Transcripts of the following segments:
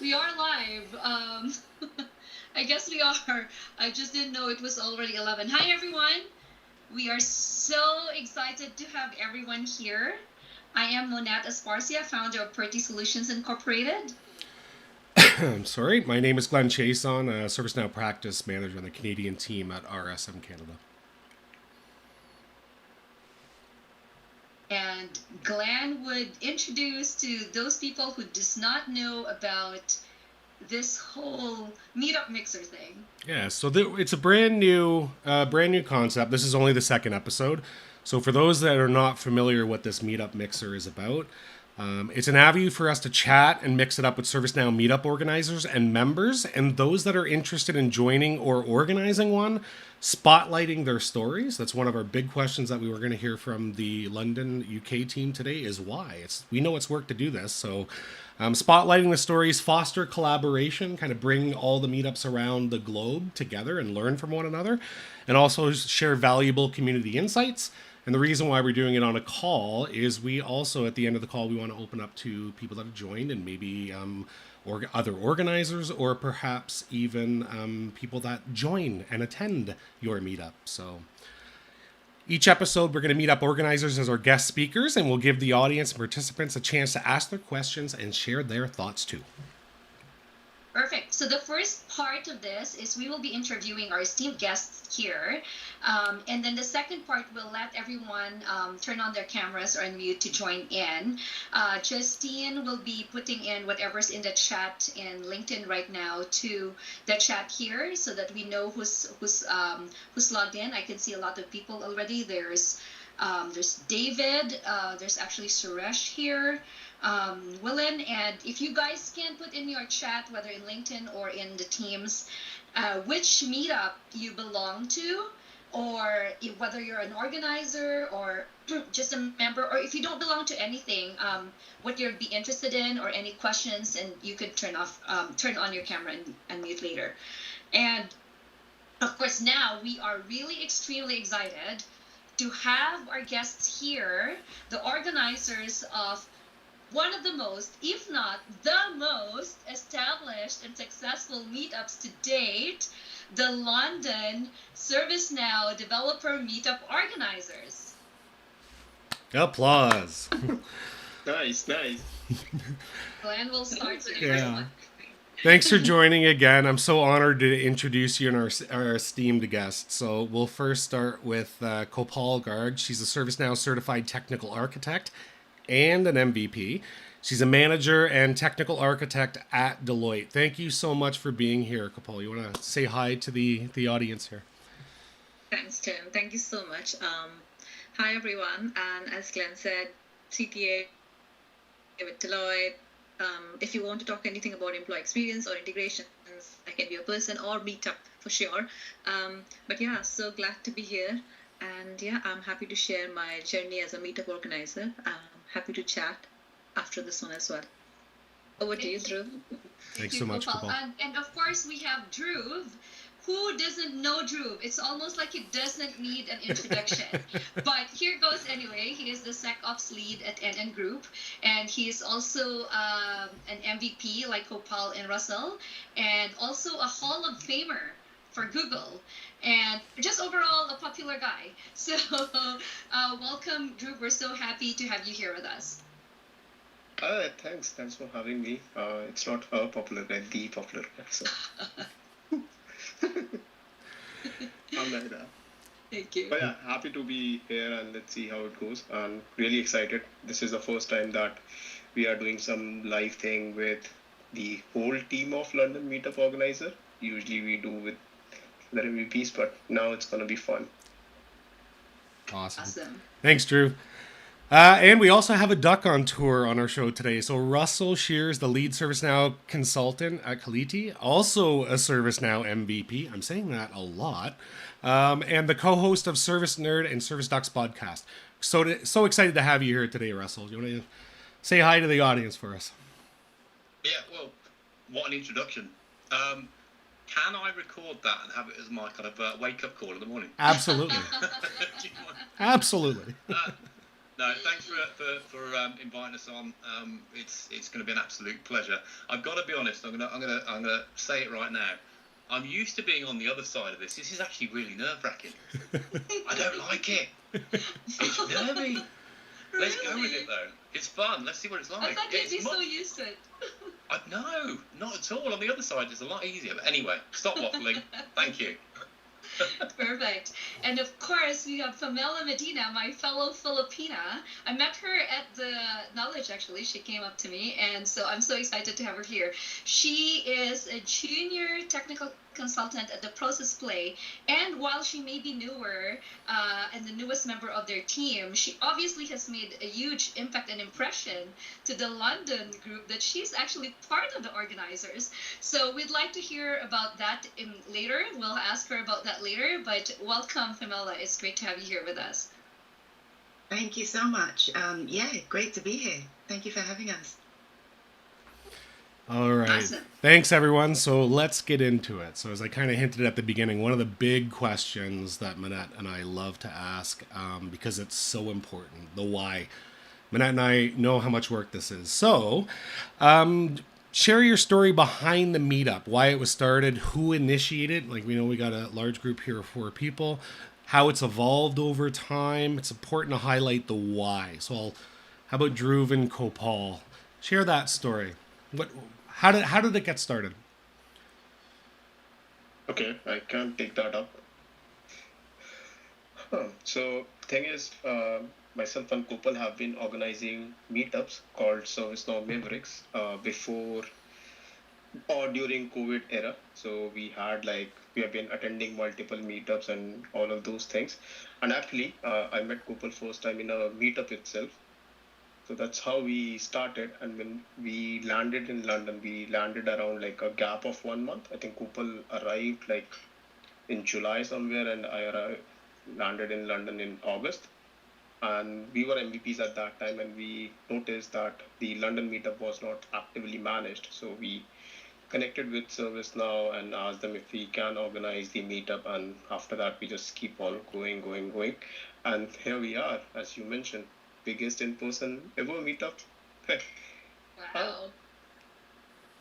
We are live. I guess we are. I just didn't know it was already 11. Hi, everyone. We are so excited to have everyone here. I am Monat Esparcia, founder of Purdy Solutions Incorporated. I'm sorry. My name is Glenn Chason, a ServiceNow practice manager on the Canadian team at RSM Canada. And Glenn would introduce to those people who does not know about this whole Meetup Mixer thing. Yeah, so it's a brand new concept. This is only the second episode. So for those that are not familiar what this Meetup Mixer is about, it's an avenue for us to chat and mix it up with ServiceNow meetup organizers and members, and those that are interested in joining or organizing one, spotlighting their stories. That's one of our big questions that we were going to hear from the London, UK team today is why. We know it's work to do this, so spotlighting the stories, foster collaboration, kind of bring all the meetups around the globe together and learn from one another, and also share valuable community insights. And the reason why we're doing it on a call is we also, at the end of the call, we want to open up to people that have joined and maybe or other organizers or perhaps even people that join and attend your meetup. So each episode, we're going to meet up organizers as our guest speakers, and we'll give the audience and participants a chance to ask their questions and share their thoughts too. Perfect. So the first part of this is we will be interviewing our esteemed guests here. And then the second part, we'll let everyone turn on their cameras or unmute to join in. Justine will be putting in whatever's in the chat in LinkedIn right now to the chat here so that we know who's logged in. I can see a lot of people already. There's David. There's actually Suresh here. Willen, and if you guys can put in your chat, whether in LinkedIn or in the Teams, which meetup you belong to, or whether you're an organizer or just a member, or if you don't belong to anything, what you'd be interested in, or any questions, and you could turn on your camera and mute later. And of course, now we are really extremely excited to have our guests here, the organizers of one of the most, if not the most, established and successful meetups to date, the London ServiceNow Developer Meetup Organizers. Applause. Nice. Glenn will start today. Yeah. Thanks for joining again. I'm so honored to introduce you and our esteemed guests. So we'll first start with Kopal Garg. She's a ServiceNow certified technical architect and an MVP. She's a manager and technical architect at Deloitte. Thank you so much for being here, Kopal. You want to say hi to the audience here? Thanks, Tim. Thank you so much. Hi, everyone. And as Glenn said, CTA with Deloitte. If you want to talk anything about employee experience or integrations, I can be a person, or meetup for sure. But yeah, so glad to be here. And yeah, I'm happy to share my journey as a meetup organizer. Happy to chat after this one as well. Over to you, Dhruv. Thanks so much, Kopal. And of course, we have Dhruv. Who doesn't know Dhruv? It's almost like he doesn't need an introduction. But here goes anyway. He is the SecOps lead at NN Group, and he is also an MVP like Kopal and Russell, and also a Hall of Famer for Google, and just overall a popular guy. So welcome, Dhruv. We're so happy to have you here with us. Thanks for having me. It's not a popular guy, the popular guy. So. I'm like that. Thank you. But yeah, happy to be here, and let's see how it goes. I'm really excited. This is the first time that we are doing some live thing with the whole team of London Meetup Organizer. Usually we do with the MVPs, but now it's going to be fun. Awesome. Thanks, Drew. And we also have a duck on tour on our show today. So Russell Shears, the lead ServiceNow consultant at Kaliti, also a ServiceNow MVP. I'm saying that a lot. And the co-host of Service Nerd and Service Ducks podcast. So excited to have you here today, Russell. You want to say hi to the audience for us? Yeah, well, what an introduction. Can I record that and have it as my kind of wake-up call in the morning? Absolutely. Absolutely. No, thanks for inviting us on. It's going to be an absolute pleasure. I've got to be honest. I'm gonna say it right now. I'm used to being on the other side of this. This is actually really nerve-wracking. I don't like it. It's nervy. Let's go with it though. It's fun. Let's see what it's like. I thought you'd be so used to it. No, not at all. On the other side, it's a lot easier. But anyway, stop waffling. Thank you. Perfect. And of course, we have Pamela Medina, my fellow Filipina. I met her at the Knowledge, actually. She came up to me, and so I'm so excited to have her here. She is a junior technical consultant at the Process Play, and while she may be newer and the newest member of their team, she obviously has made a huge impact and impression to the London group that she's actually part of the organizers. So we'd like to hear about that later. We'll ask her about that later, but welcome, Pamela. It's great to have you here with us. Thank you so much. Yeah, great to be here. Thank you for having us. All right. Awesome. Thanks, everyone. So let's get into it. So as I kind of hinted at the beginning, one of the big questions that Manette and I love to ask, because it's so important, the why. Manette and I know how much work this is. So share your story behind the meetup, why it was started, who initiated. Like, we know we got a large group here of 4 people, how it's evolved over time. It's important to highlight the why. So how about Dhruv and Kopal? Share that story. How did it get started? Okay, I can take that up. So, thing is, myself and Kopal have been organizing meetups called ServiceNow Mavericks before or during COVID era. So we have been attending multiple meetups and all of those things. And actually, I met Kopal first time in a meetup itself. So that's how we started. And when we landed in London, we landed around like a gap of 1 month. I think Kopal arrived like in July somewhere, and I landed in London in August. And we were MVPs at that time, and we noticed that the London meetup was not actively managed. So we connected with ServiceNow and asked them if we can organize the meetup. And after that, we just keep on going. And here we are, as you mentioned, biggest in-person ever meetup. Wow.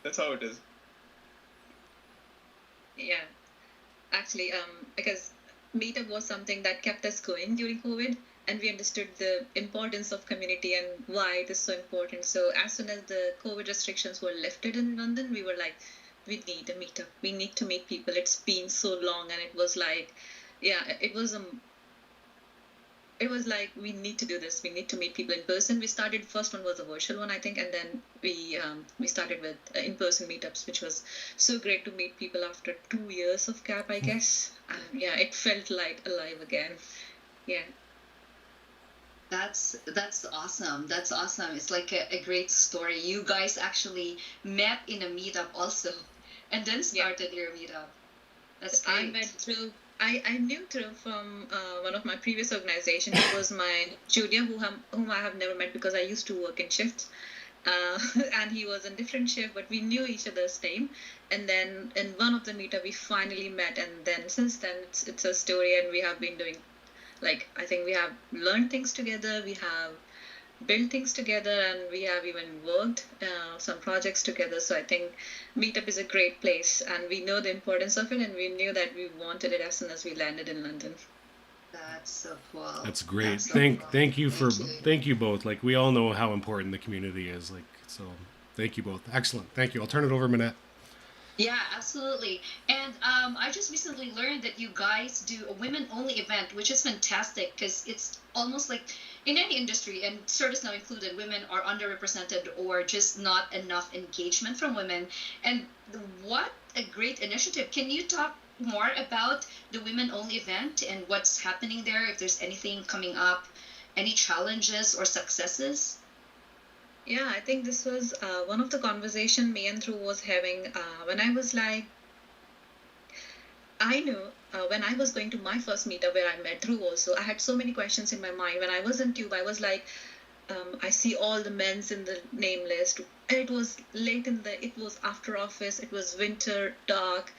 That's how it is. Yeah, actually, because Meetup was something that kept us going during COVID, and we understood the importance of community and why it is so important. So as soon as the COVID restrictions were lifted in London, we were like, we need a meetup. We need to meet people. It's been so long, and it was like, yeah, it was like, we need to do this. We need to meet people in person. We started, first one was a virtual one, I think, and then we started with in-person meetups, which was so great to meet people after 2 years of gap, I guess. Yeah, it felt like alive again. Yeah. That's awesome. That's awesome. It's like a great story. You guys actually met in a meetup also, and then started your meetup. That's great. I met through. I knew Dhruv from one of my previous organizations. He was my junior whom I have never met because I used to work in shifts. And he was in different shift, but we knew each other's name. And then in one of the meetup, we finally met. And then since then, it's a story, and we have been doing, like, I think we have learned things together. We have built things together, and we have even worked some projects together. So I think Meetup is a great place, and we know the importance of it, and we knew that we wanted it as soon as we landed in London. That's so cool. That's great. That's so cool. Thank you both. Like, we all know how important the community is. Like, so thank you both. Excellent. Thank you. I'll turn it over, Manette. Yeah, absolutely. And I just recently learned that you guys do a women-only event, which is fantastic because it's almost like in any industry, and ServiceNow included, women are underrepresented or just not enough engagement from women. And what a great initiative. Can you talk more about the women-only event and what's happening there, if there's anything coming up, any challenges or successes? Yeah, I think this was one of the conversation me and Dhruv was having when I was like, I knew when I was going to my first meetup where I met Dhruv also, I had so many questions in my mind. When I was in Tube, I was like, I see all the men's in the name list. It was it was after office, it was winter, dark.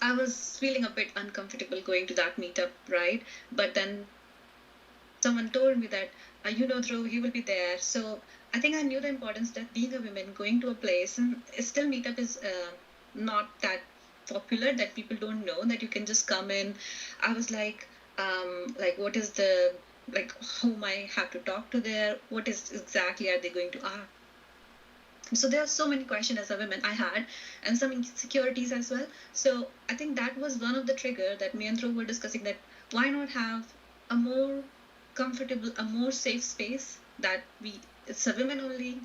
I was feeling a bit uncomfortable going to that meetup, right? But then someone told me that Through he will be there. So I think I knew the importance that being a woman going to a place, and still Meetup is not that popular, that people don't know that you can just come in. I was like what is the, like, whom I have to talk to there? What is exactly are they going to ask? So there are so many questions as a woman I had, and some insecurities as well. So I think that was one of the trigger that me and Dhruv were discussing, that why not have a more comfortable, a more safe space that it's a women only.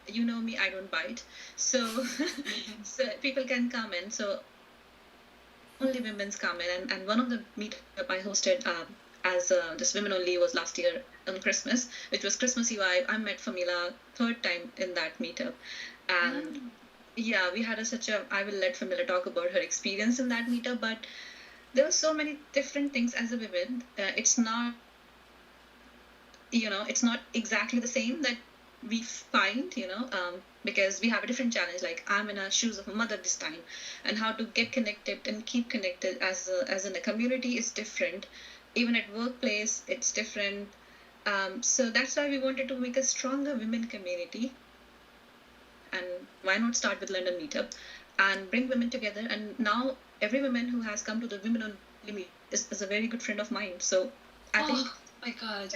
You know me, I don't bite. So so people can come in. So only women's come in, and one of the meetup I hosted as this women only was last year on Christmas, which was Christmas Eve. I met Famila third time in that meetup, and yeah, we had such a. I will let Famila talk about her experience in that meetup, but there were so many different things as a women. It's not, it's not exactly the same that we find, because we have a different challenge. Like, I'm in the shoes of a mother this time, and how to get connected and keep connected as in a community is different. Even at workplace, it's different. So that's why we wanted to make a stronger women community. And why not start with London Meetup and bring women together? And now every woman who has come to the Women Only Meet is a very good friend of mine. So I think, my God,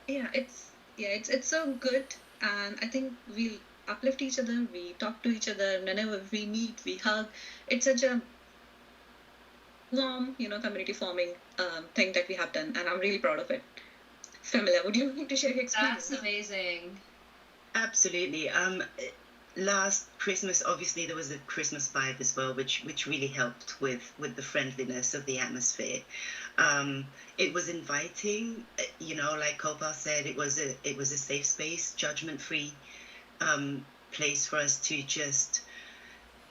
it's so good, and I think we uplift each other, we talk to each other whenever we meet, we hug. It's such a warm, community forming thing that we have done, and I'm really proud of it. Famila, would you like to share your experience? That's amazing. Absolutely. Last Christmas, obviously there was a Christmas vibe as well, which really helped with the friendliness of the atmosphere. It was inviting, like Kopal said, it was a safe space, judgment-free place for us to just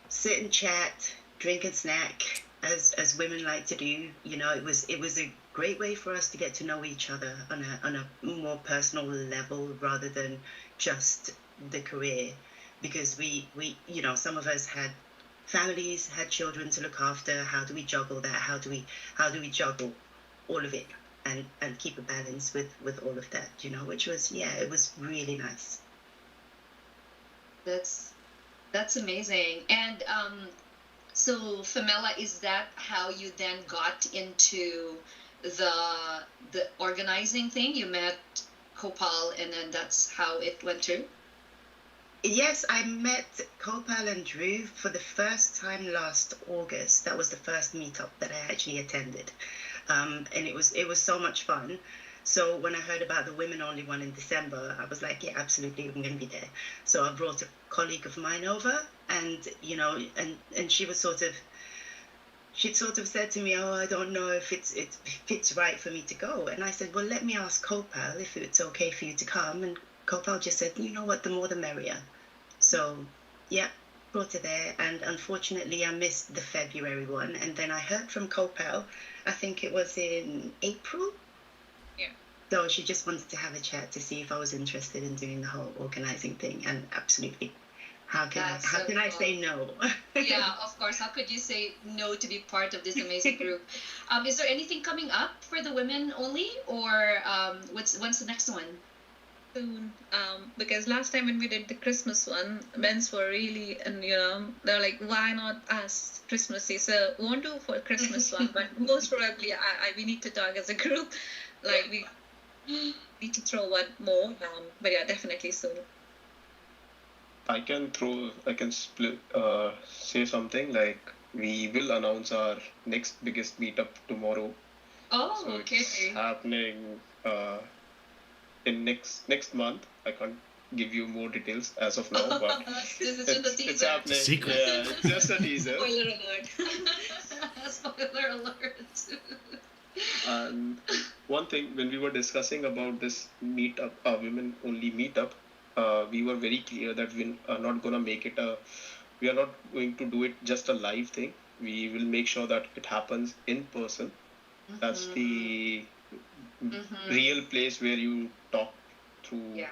sit and chat, drink and snack, as women like to do. It was a great way for us to get to know each other on a more personal level rather than just the career, because we some of us had families, had children to look after. How do we juggle that? How do we juggle all of it and keep a balance with all of that, which was, it was really nice. That's amazing. And so Famela, is that how you then got into the organizing thing? You met Kopal, and then that's how it went through? Yes, I met Kopal and Drew for the first time last August. That was the first meetup that I actually attended, and it was so much fun. So when I heard about the women only one in December, I was like, yeah, absolutely, I'm going to be there. So I brought a colleague of mine over, and and she'd sort of said to me, oh, I don't know if it's right for me to go. And I said, well, let me ask Kopal if it's okay for you to come. And Kopal just said, you know what, the more the merrier. So, yeah, brought her there. And unfortunately, I missed the February one. And then I heard from Kopal, I think it was in April. Yeah. So she just wanted to have a chat to see if I was interested in doing the whole organizing thing. And absolutely. How can I say no? Yeah, of course. How could you say no to be part of this amazing group? Is there anything coming up for the women only, or when's the next one? Soon, because last time when we did the Christmas one, men's were really, and they're like, why not us Christmassy? So we won't do for Christmas one, but most probably we need to talk as a group, like we need to throw one more. But yeah, definitely soon. I can split, say something like we will announce our next biggest meetup tomorrow. Oh, So okay. it's happening in next month. I can't give you more details as of now, but This is just a teaser. it's happening. Secret. Yeah, it's just a teaser. Spoiler alert. Spoiler alert. And one thing, when we were discussing about this meetup, women only meetup, we were very clear that we are not gonna make it we are not going to do it just a live thing. We will make sure that it happens in person. That's the real place where you talk through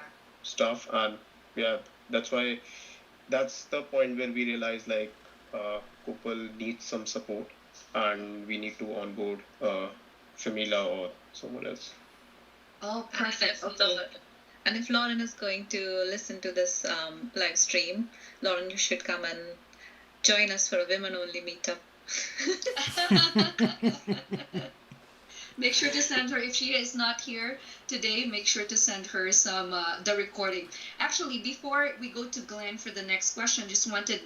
stuff, and yeah, that's why that's the point where we realize, like, Kopal needs some support, and we need to onboard Famila or someone else. Oh, perfect. Okay. And if Lauren is going to listen to this live stream, Lauren, you should come and join us for a women-only meetup. Make sure to send her, if she is not here today, make sure to send her some the recording. Actually, before we go to Glenn for the next question, just wanted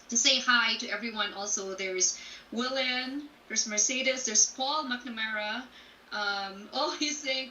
to say hi to everyone. Also, there's Willen, there's Mercedes, there's Paul McNamara.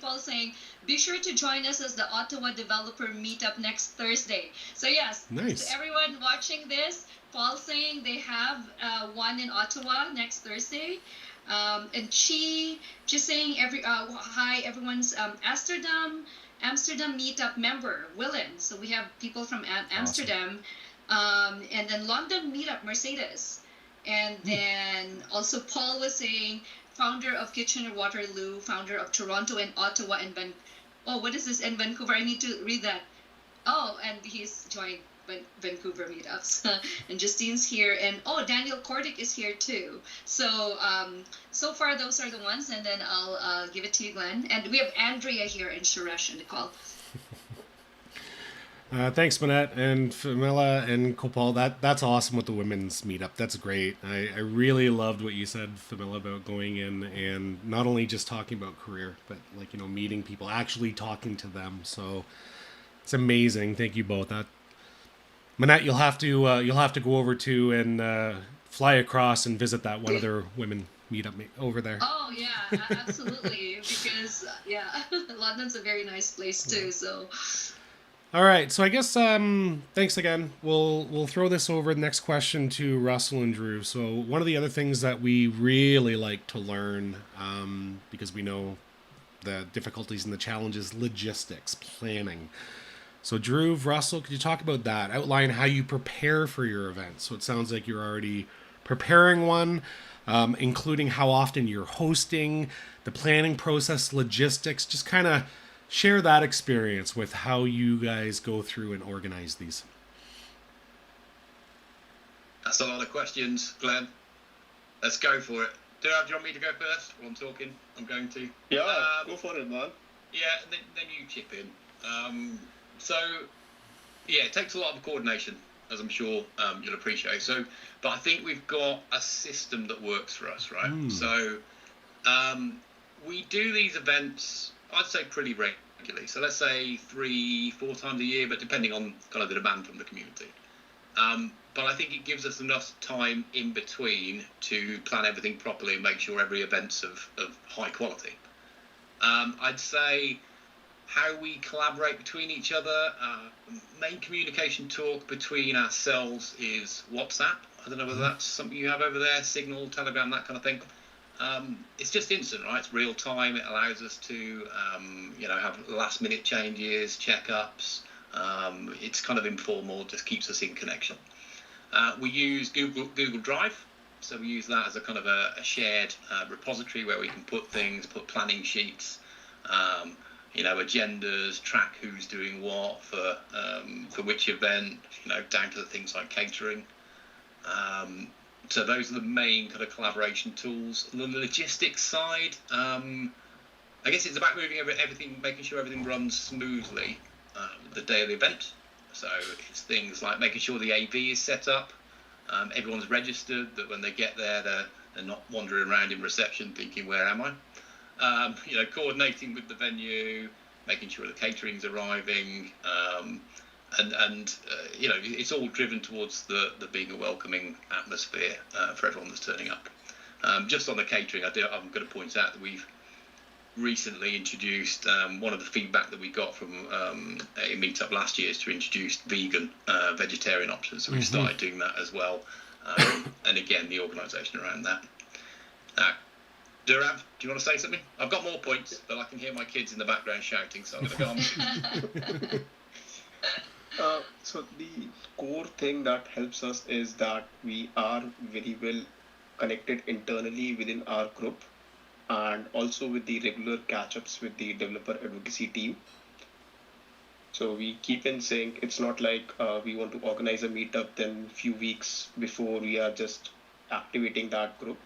Paul's saying, be sure to join us as the Ottawa Developer Meetup next Thursday. So yes, Nice. to everyone watching this, Paul's saying they have one in Ottawa next Thursday. And she just saying hi, everyone's Amsterdam Meetup member, Willen. So we have people from Amsterdam. Awesome. And then London Meetup, Mercedes. And then also Paul was saying, founder of Kitchener-Waterloo, founder of Toronto and Ottawa and what is this? And Vancouver. I need to read that. Oh, and he's joined Vancouver meetups. And Justine's here, and Daniel Kordick is here too. So so far those are the ones, and then I'll give it to you, Glenn. And we have Andrea here and Suresh in the call. Thanks, Manette and Famila and Kopal. That's awesome with the women's meetup. That's great. I really loved what you said, Famila, about going in and not only just talking about career, but meeting people, actually talking to them. So it's amazing. Thank you both. Manette, you'll have to go over to and fly across and visit that one other women meetup over there. Oh yeah, absolutely. Because London's a very nice place too. So. All right, so I guess thanks again. We'll throw this over the next question to Russell and Drew. So one of the other things that we really like to learn, because we know the difficulties and the challenges, logistics, planning. So Drew, Russell, could you talk about that? Outline how you prepare for your event. So it sounds like you're already preparing one, including how often you're hosting, the planning process, logistics, just kind of share that experience with how you guys go through and organize these. That's a lot of questions, Glenn. Let's go for it. Do you want me to go first? While I'm talking, I'm going to. Yeah, go for it, man. Yeah, and then you chip in. It takes a lot of coordination, as I'm sure you'll appreciate. But I think we've got a system that works for us, right? So we do these events, I'd say, pretty regularly. So let's say 3-4 times a year, but depending on kind of the demand from the community. But I think it gives us enough time in between to plan everything properly and make sure every event's of high quality. I'd say how we collaborate between each other. Main communication talk between ourselves is WhatsApp. I don't know whether that's something you have over there, Signal, Telegram, that kind of thing. It's just instant, right? It's real time. It allows us to, have last minute changes, checkups. It's kind of informal, just keeps us in connection. We use Google Drive. So we use that as a kind of a shared repository where we can put things, put planning sheets, agendas, track who's doing what for which event, down to the things like catering. So those are the main kind of collaboration tools. On the logistics side, I guess it's about moving everything, making sure everything runs smoothly the day of the event. So it's things like making sure the AV is set up, everyone's registered, that when they get there, they're not wandering around in reception thinking, where am I? Coordinating with the venue, making sure the catering's arriving, it's all driven towards the being a welcoming atmosphere for everyone that's turning up. Just on the catering, I'm going to point out that we've recently introduced, one of the feedback that we got from a meetup last year is to introduce vegan, vegetarian options. So we've started doing that as well. And again, the organisation around that. Durav, do you want to say something? I've got more points, but I can hear my kids in the background shouting, so I'm going to go on. So the core thing that helps us is that we are very well connected internally within our group, and also with the regular catch-ups with the developer advocacy team. So we keep in sync. It's not like we want to organize a meetup, then few weeks before we are just activating that group.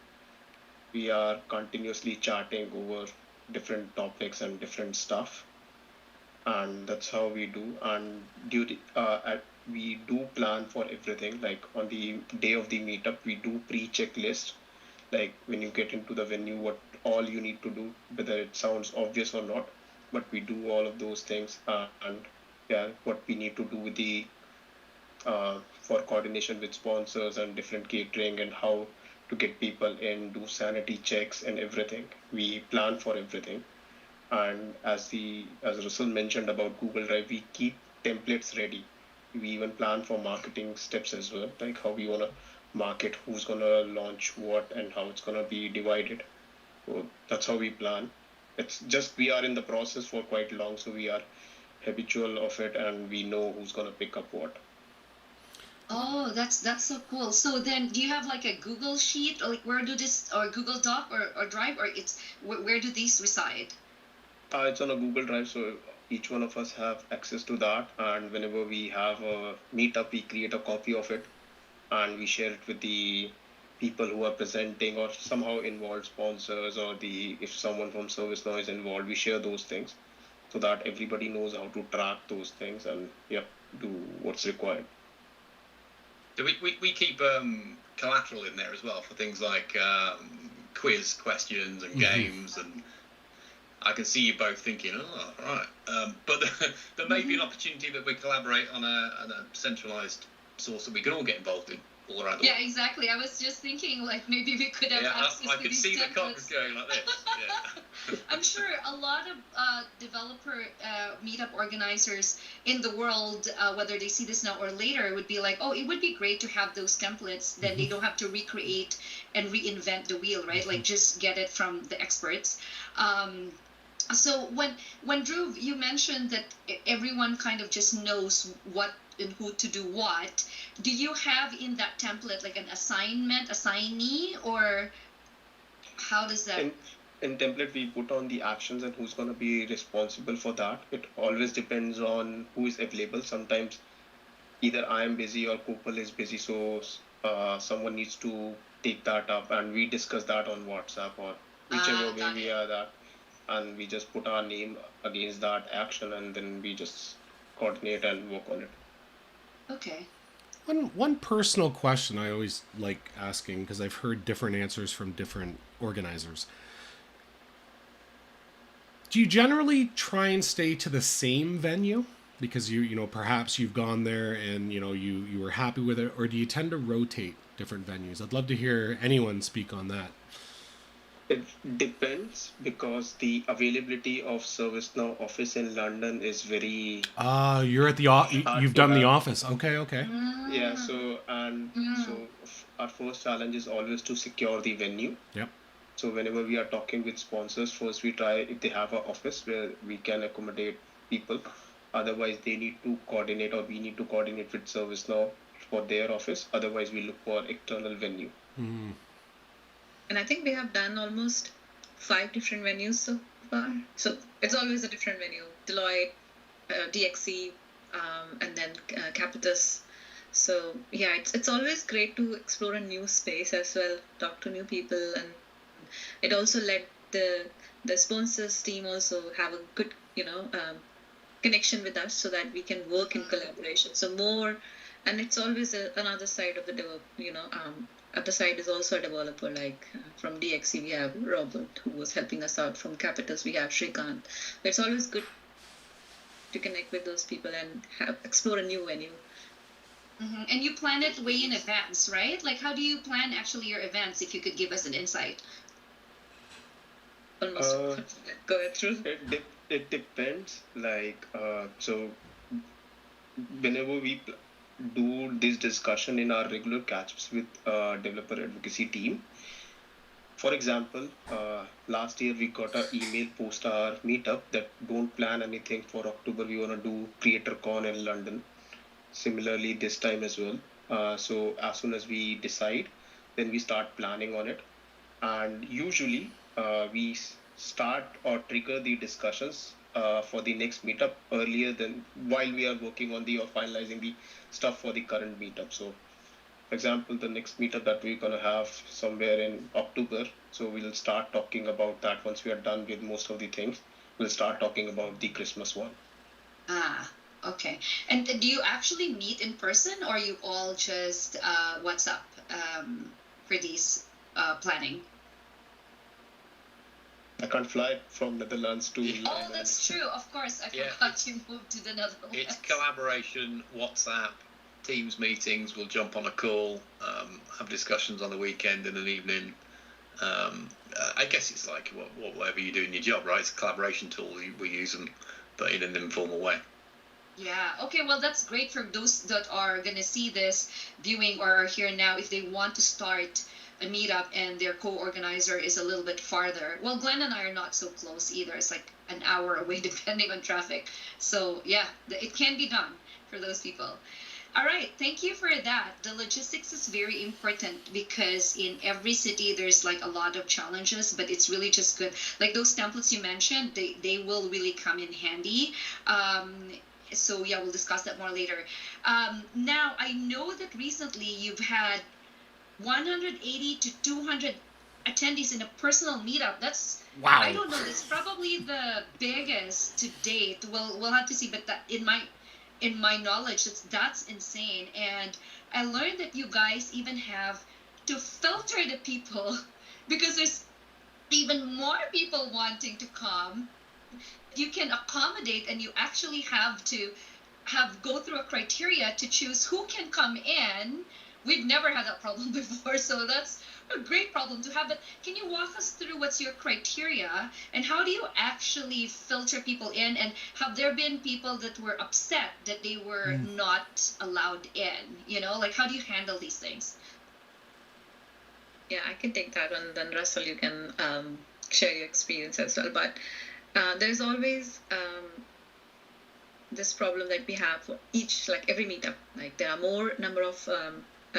We are continuously chatting over different topics and different stuff. and that's how we do. And we do plan for everything. Like on the day of the meetup, we do pre-checklist. Like when you get into the venue, what all you need to do, whether it sounds obvious or not, but we do all of those things. And yeah, what we need to do with the for coordination with sponsors and different catering and how to get people in, do sanity checks and everything. We plan for everything. And as Russell mentioned about Google Drive, we keep templates ready. We even plan for marketing steps as well, like how we wanna market, who's gonna launch what, and how it's gonna be divided. So that's how we plan. It's just we are in the process for quite long, so we are habitual of it, and we know who's gonna pick up what. Oh, that's so cool. So then, do you have like a Google Sheet, or like where do this, or Google Doc, or Drive, or it's where do these reside? It's on a Google Drive, so each one of us have access to that. And whenever we have a meetup, we create a copy of it and we share it with the people who are presenting or somehow involved sponsors, or the if someone from ServiceNow is involved, we share those things so that everybody knows how to track those things and yeah, do what's required. So we keep collateral in there as well for things like quiz questions and games, and I can see you both thinking, oh, right. But there may be an opportunity that we collaborate on a centralized source that we can all get involved in all around the Yeah, world. exactly. I was just thinking, like, maybe we could have Yeah, access I to could these see the templates. cogs going like this. Yeah. I'm sure a lot of developer meetup organizers in the world, whether they see this now or later, would be like, oh, it would be great to have those templates. Then they don't have to recreate and reinvent the wheel, right? Like just get it from the experts. So when Drew, you mentioned that everyone kind of just knows what and who to do what. Do you have in that template like an assignee, or how does that? In template, we put on the actions and who's going to be responsible for that. It always depends on who is available. Sometimes either I am busy or Kopal is busy, so someone needs to take that up, and we discuss that on WhatsApp or whichever way we are that, and we just put our name against that action, and then we just coordinate and work on it. Okay. One personal question I always like asking, because I've heard different answers from different organizers. Do you generally try and stay to the same venue because you know perhaps you've gone there and you were happy with it, or do you tend to rotate different venues? I'd love to hear anyone speak on that. It depends because the availability of ServiceNow office in London is very. You're at the you've done the office. Okay. Yeah. So our first challenge is always to secure the venue. Yep. So whenever we are talking with sponsors, first we try if they have an office where we can accommodate people. Otherwise, they need to coordinate, or we need to coordinate with ServiceNow for their office. Otherwise, we look for external venue. And I think we have done almost 5 different venues so far. So it's always a different venue: Deloitte, DXC, and then Capitus. So yeah, it's always great to explore a new space as well, talk to new people, and it also let the sponsors team also have a good connection with us so that we can work in collaboration. So more, and it's always another side of the other side is also a developer. Like from DXC we have Robert, who was helping us out. From Capitus we have Shrikant. It's always good to connect with those people and explore a new venue. And you plan it way in advance, right? Like, how do you plan actually your events? If you could give us an insight. Almost go through. It depends. Like so, whenever we do this discussion in our regular catch-ups with developer advocacy team. For example, last year we got an email post our meetup that don't plan anything for October. We want to do CreatorCon in London. Similarly, this time as well. So as soon as we decide, then we start planning on it. And usually we start or trigger the discussions for the next meetup earlier than while we are working on the or finalizing the stuff for the current meetup. So for example, the next meetup that we're going to have somewhere in October, so we'll start talking about that once we are done with most of the things. We'll start talking about the Christmas one. Ah, okay. And do you actually meet in person, or you all just WhatsApp for these planning? I can't fly from Netherlands to Yeah. Oh, London. that's true. Of course, I Yeah, forgot you moved to the Netherlands. It's collaboration, WhatsApp, Teams meetings. We'll jump on a call, have discussions on the weekend and an evening. I guess it's like whatever you do in your job, right? It's a collaboration tool. We use them, but in an informal way. Yeah. Okay. Well, that's great for those that are gonna see this viewing or are here now. If they want to start a meetup and their co-organizer is a little bit farther. Well, Glenn and I are not so close either. It's like an hour away, depending on traffic. So yeah, it can be done for those people. All right, thank you for that. The logistics is very important because in every city there's like a lot of challenges, but it's really just good. Like those templates you mentioned, they will really come in handy. So yeah, we'll discuss that more later. Now I know that recently you've had 180 to 200 attendees in a personal meetup. That's Wow. I don't know. That's probably the biggest to date. We'll have to see, but that in my knowledge, that's insane. And I learned that you guys even have to filter the people because there's even more people wanting to come. You can accommodate, and you actually have to go through a criteria to choose who can come in. We've never had that problem before, so that's a great problem to have. But can you walk us through what's your criteria and how do you actually filter people in? And have there been people that were upset that they were not allowed in? You know, like how do you handle these things? Yeah, I can take that one. Then Russell, you can share your experience as well. But there's always this problem that we have for every meetup. Like there are more number of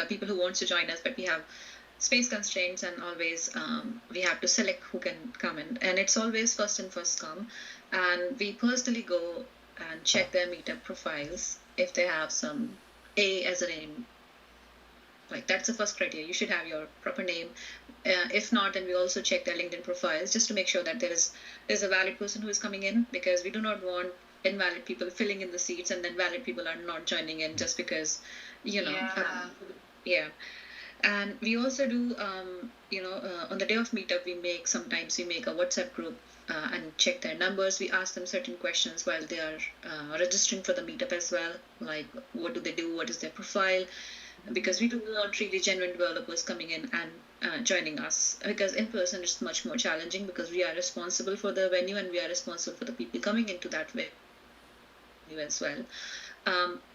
people who wants to join us, but we have space constraints, and always we have to select who can come in, and it's always first in first come. And we personally go and check their meetup profiles if they have some A as a name. Like that's the first criteria. You should have your proper name. If not, then we also check their LinkedIn profiles just to make sure that there's a valid person who is coming in, because we do not want invalid people filling in the seats and then valid people are not joining in just because, yeah. And we also do, on the day of meetup, sometimes we make a WhatsApp group and check their numbers. We ask them certain questions while they are registering for the meetup as well, like what do they do, what is their profile, because we do want really genuine developers coming in and joining us, because in person it's much more challenging because we are responsible for the venue and we are responsible for the people coming into that venue as well.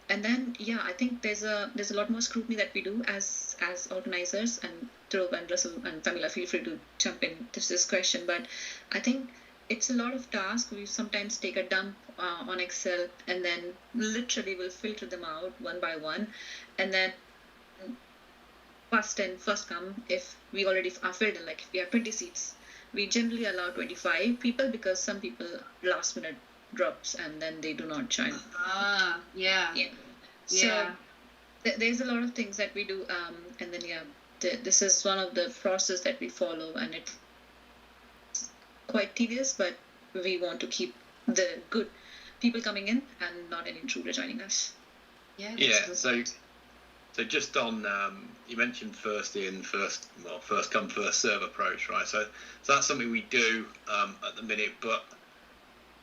And then I think there's a lot more scrutiny that we do as organizers, and Dhruv and Russell and Pamela, feel free to jump in this question, but I think it's a lot of tasks. We sometimes take a dump on Excel and then literally will filter them out one by one, and then first in first come. If we already are filled in, like if we have 20 seats, we generally allow 25 people because some people last minute drops and then they do not join. Yeah. So there's a lot of things that we do, and then this is one of the process that we follow, and it's quite tedious, but we want to keep the good people coming in and not any intruder joining us. So just on, you mentioned first come first serve approach, right? So that's something we do at the minute, but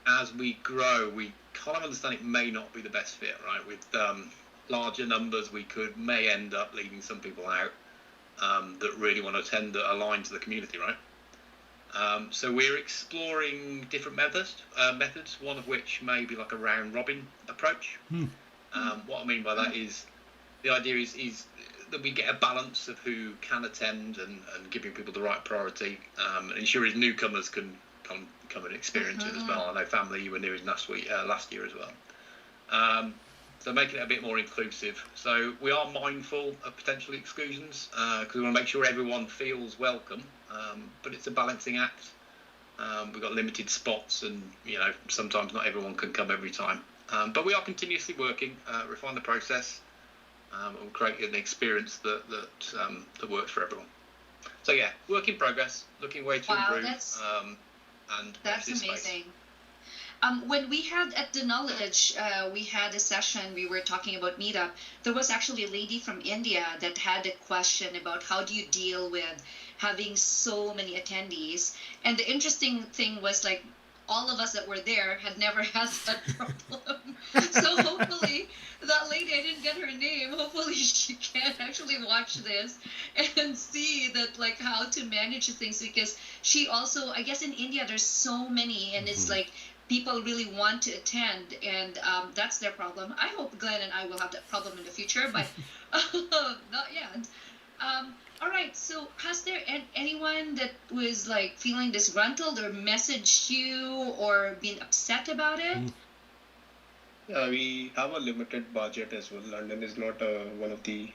as we grow, we kind of understand it may not be the best fit, right? With larger numbers, we may end up leaving some people out that really want to attend, that align to the community, right? So we're exploring different methods, one of which may be like a round robin approach. What I mean by that is, the idea is that we get a balance of who can attend and giving people the right priority, and ensuring newcomers can come and experience it as well. I know family, you were near last year as well. So making it a bit more inclusive. So we are mindful of potential exclusions because we want to make sure everyone feels welcome, but it's a balancing act. We've got limited spots, and sometimes not everyone can come every time. But we are continuously working, refine the process, and create an experience that works for everyone. So work in progress, looking way to improve. That's amazing. When we had at the Knowledge, we had a session, we were talking about Meetup. There was actually a lady from India that had a question about how do you deal with having so many attendees. And the interesting thing was like, all of us that were there had never had that problem. So hopefully that lady, I didn't get her name, hopefully she can actually watch this and see that like how to manage things, because she also, I guess in India there's so many, and it's like people really want to attend, and that's their problem. I hope Glenn and I will have that problem in the future, but not yet. All right, so has there anyone that was like feeling disgruntled or messaged you or been upset about it? Yeah, we have a limited budget as well. London is not one of the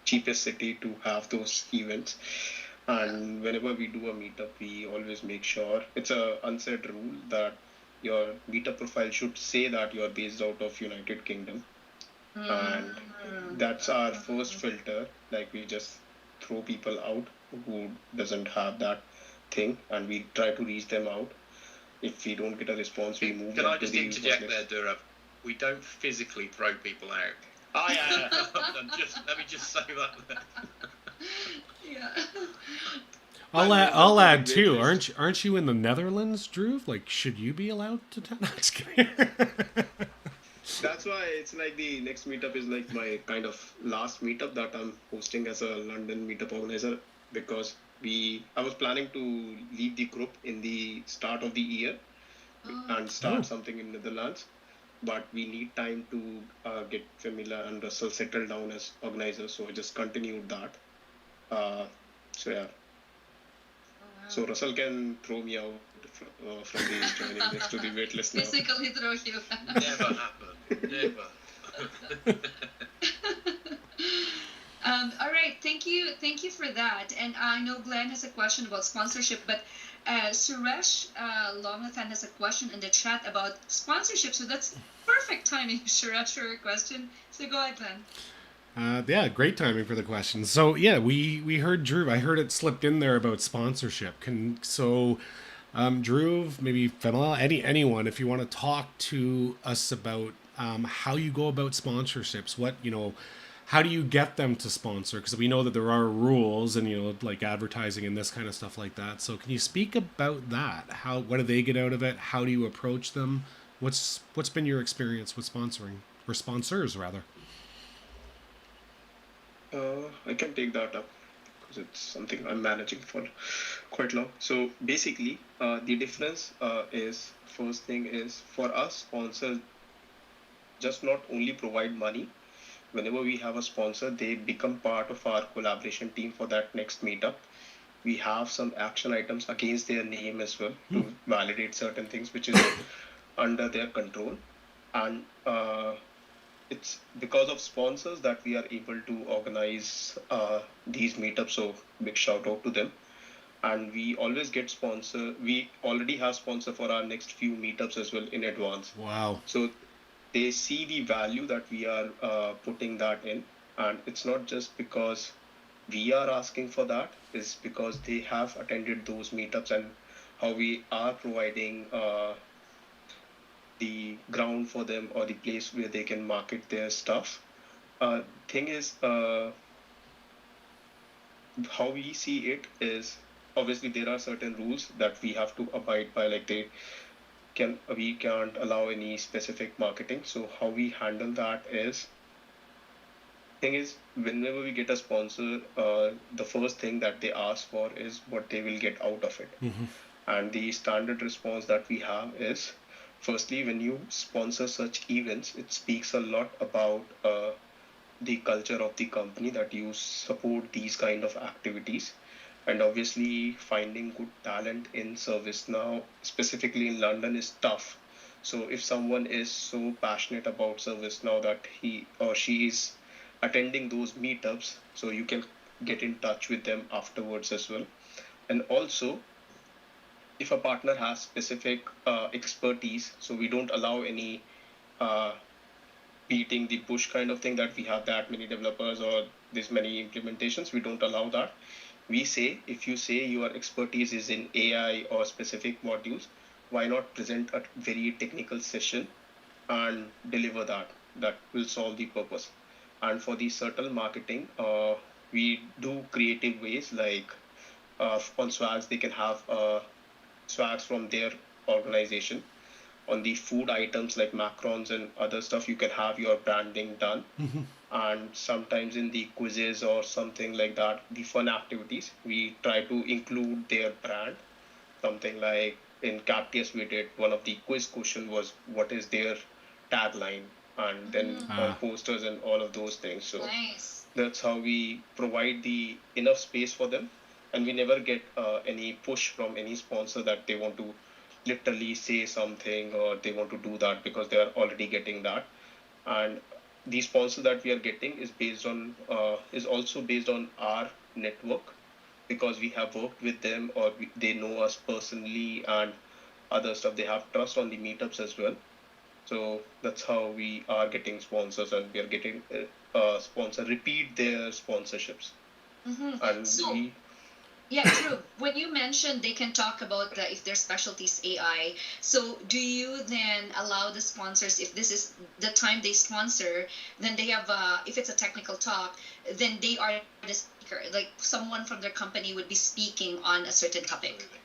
cheapest city to have those events. And whenever we do a meetup, we always make sure it's a unsaid rule that your meetup profile should say that you're based out of United Kingdom. And that's our first filter. Like we just throw people out who doesn't have that thing, and we try to reach them out. If we don't get a response, we move Can them I just to the interject public. there, Durav? We don't physically throw people out. Oh yeah. Let me just say that. Yeah. I'll add too. Aren't you in the Netherlands, Drew? Like, should you be allowed to? No, just kidding. That's why it's like the next meetup is like my kind of last meetup that I'm hosting as a London meetup organizer, because I was planning to leave the group in the start of the year and start something in Netherlands, but we need time to get familiar and Russell settle down as organizer, so I just continued that. So yeah. So Russell can throw me out from the joining next to the waitlist now. Physically throw you. Never happened. Never. All right, thank you for that. And I know Glenn has a question about sponsorship, but Suresh Longathan has a question in the chat about sponsorship. So that's perfect timing, Suresh, for your question. So go ahead, Glenn. Yeah, great timing for the question. So yeah, we heard Drew. I heard it slipped in there about sponsorship. Drew, maybe Femela, anyone, if you want to talk to us about how you go about sponsorships, how do you get them to sponsor? Because we know that there are rules and like advertising and this kind of stuff like that. So can you speak about that? What do they get out of it? How do you approach them? What's been your experience with sponsoring, or sponsors rather? I can take that up because it's something I'm managing for quite long. So basically, the difference is, first thing is, for us, sponsors just not only provide money. Whenever we have a sponsor, they become part of our collaboration team for that next meetup. We have some action items against their name as well to validate certain things which is under their control. And it's because of sponsors that we are able to organize these meetups. So big shout out to them. And we always get sponsor. We already have sponsor for our next few meetups as well in advance. Wow. So they see the value that we are putting that in. And it's not just because we are asking for that, it's because they have attended those meetups and how we are providing the ground for them or the place where they can market their stuff. Thing is, how we see it is, obviously there are certain rules that we have to abide by, like we can't allow any specific marketing. So how we handle that is, thing is, whenever we get a sponsor, the first thing that they ask for is what they will get out of it. And the standard response that we have is, firstly, when you sponsor such events, it speaks a lot about the culture of the company that you support these kind of activities. And obviously, finding good talent in ServiceNow, specifically in London, is tough. So if someone is so passionate about ServiceNow that he or she is attending those meetups, so you can get in touch with them afterwards as well. And also, if a partner has specific expertise, so we don't allow any beating the bush kind of thing, that we have that many developers or this many implementations. We don't allow that. We say, if you say your expertise is in AI or specific modules, why not present a very technical session and deliver that? That will solve the purpose. And for the subtle marketing, we do creative ways like on swags, they can have swags from their organization. On the food items like macarons and other stuff, you can have your branding done. And sometimes in the quizzes or something like that, the fun activities, we try to include their brand. Something like in CapTS, we did one of the quiz question was what is their tagline, and then on posters and all of those things. So Nice. that's how we provide the enough space for them, and we never get any push from any sponsor that they want to literally say something or they want to do that, because they are already getting that. And the sponsor that we are getting is based on is also based on our network, because we have worked with them, or they know us personally and other stuff. They have trust on the meetups as well. So that's how we are getting sponsors, and we are getting sponsor repeat their sponsorships. And So, we yeah, true. When you mentioned they can talk about if their specialty is AI, so do you then allow the sponsors, if this is the time they sponsor, then they have, if it's a technical talk, then they are the speaker, like someone from their company would be speaking on a certain topic. Absolutely.